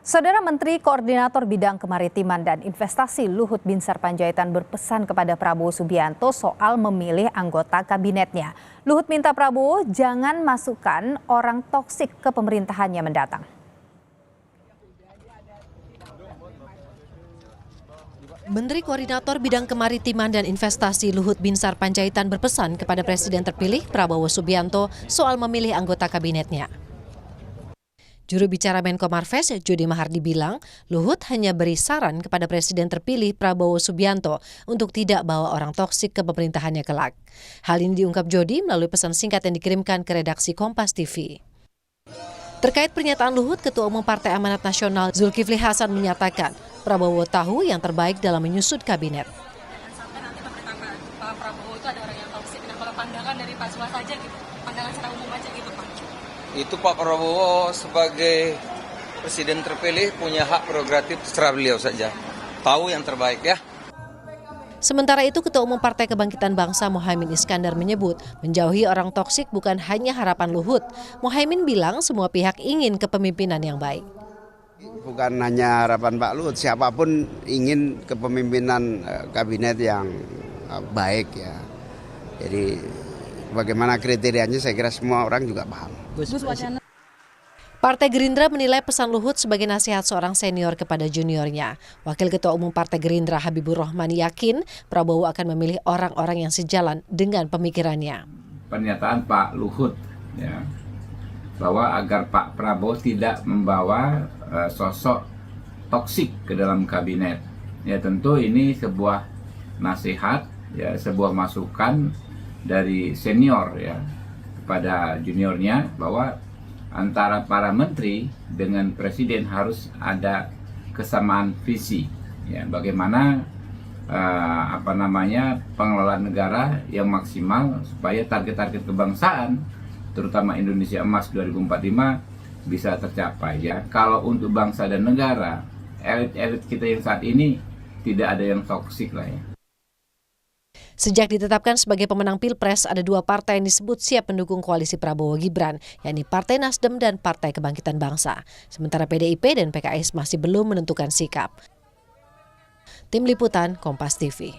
Saudara Menteri Koordinator Bidang Kemaritiman dan Investasi Luhut Binsar Panjaitan berpesan kepada Prabowo Subianto soal memilih anggota kabinetnya. Luhut minta Prabowo jangan masukkan orang toksik ke pemerintahannya mendatang. Menteri Koordinator Bidang Kemaritiman dan Investasi Luhut Binsar Panjaitan berpesan kepada Presiden terpilih Prabowo Subianto soal memilih anggota kabinetnya. Juru bicara Menko Marves, Jody Mahardi bilang, Luhut hanya beri saran kepada Presiden terpilih Prabowo Subianto untuk tidak bawa orang toksik ke pemerintahannya kelak. Hal ini diungkap Jody melalui pesan singkat yang dikirimkan ke redaksi Kompas TV. Terkait pernyataan Luhut, Ketua Umum Partai Amanat Nasional Zulkifli Hasan menyatakan Prabowo tahu yang terbaik dalam menyusun kabinet. Jangan sampai nanti pemerintahan Pak Prabowo itu ada orang yang toksik. Nah, kalau pandangan dari Pak Suwas saja gitu, pandangan secara umum aja gitu Pak. Itu Pak Prabowo sebagai presiden terpilih punya hak prerogatif terserah beliau saja. Tahu yang terbaik ya. Sementara itu Ketua Umum Partai Kebangkitan Bangsa Muhaimin Iskandar menyebut menjauhi orang toksik bukan hanya harapan Luhut. Muhaimin bilang semua pihak ingin kepemimpinan yang baik. Bukan hanya harapan Pak Luhut, siapapun ingin kepemimpinan kabinet yang baik ya. Jadi bagaimana kriterianya saya kira semua orang juga paham. Partai Gerindra menilai pesan Luhut sebagai nasihat seorang senior kepada juniornya. Wakil Ketua Umum Partai Gerindra Habibur Rahman yakin Prabowo akan memilih orang-orang yang sejalan dengan pemikirannya. Pernyataan Pak Luhut ya, bahwa agar Pak Prabowo tidak membawa sosok toksik ke dalam kabinet. Ya tentu ini sebuah nasihat, ya sebuah masukan dari senior ya kepada juniornya bahwa antara para menteri dengan presiden harus ada kesamaan visi ya bagaimana pengelolaan negara yang maksimal supaya target-target kebangsaan terutama Indonesia Emas 2045 bisa tercapai ya. Kalau untuk bangsa dan negara, elit-elit kita yang saat ini tidak ada yang toksik lah ya. Sejak ditetapkan sebagai pemenang Pilpres, ada dua partai yang disebut siap mendukung koalisi Prabowo Gibran, yakni Partai Nasdem dan Partai Kebangkitan Bangsa. Sementara PDIP dan PKS masih belum menentukan sikap. Tim Liputan, Kompas TV.